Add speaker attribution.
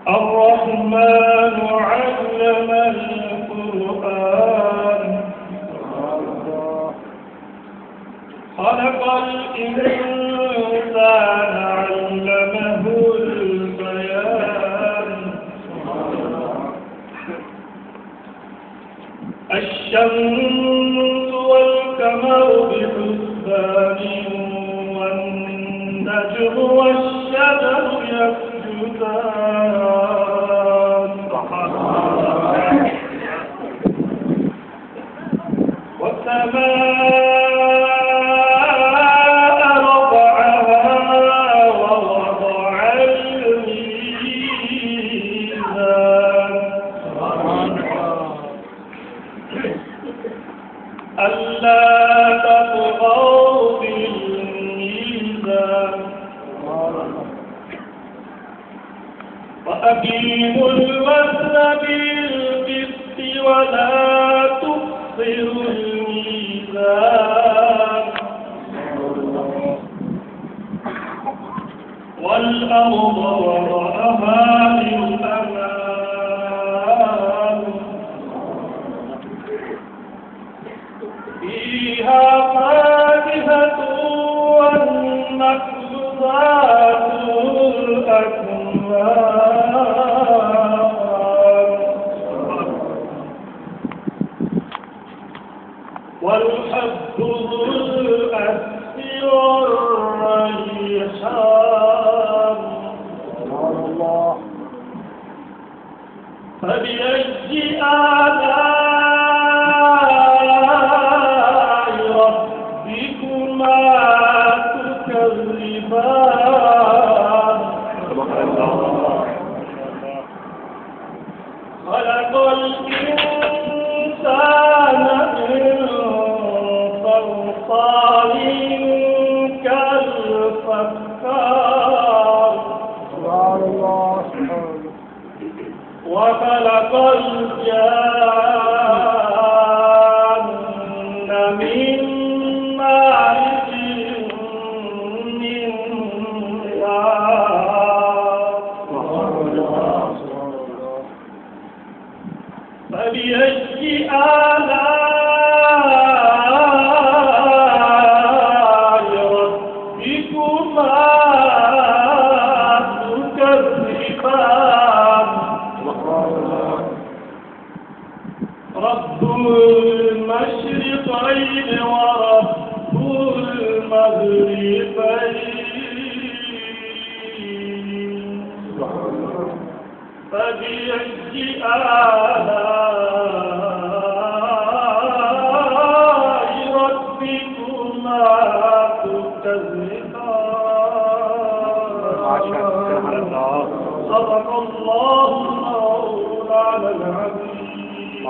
Speaker 1: الرحمن علم القرآن خلق الإنسان علمه البيان الشمس والقمر بحسبان والنجم والشجر يسجدان والسماء رفعها ووضع الميزان ألا تطغوا في الميزان وأقيموا الوزن بالقسط ولا تخسروا الميزان والأرض وضعها للأنام فيها فاكهة والنخل ذات الأكمام والحب ذو الأسف والريحان فبأي آلاء ربكما تكذبان خلق الإنسان من صلصال كالفخار وخلق الجان من مارج من نار فبأي آلاء ربكما تكذبان رب المشرقين ورب المغربين فبأي آلاء ربكما تكذبان صدق الله مولانا العظيم.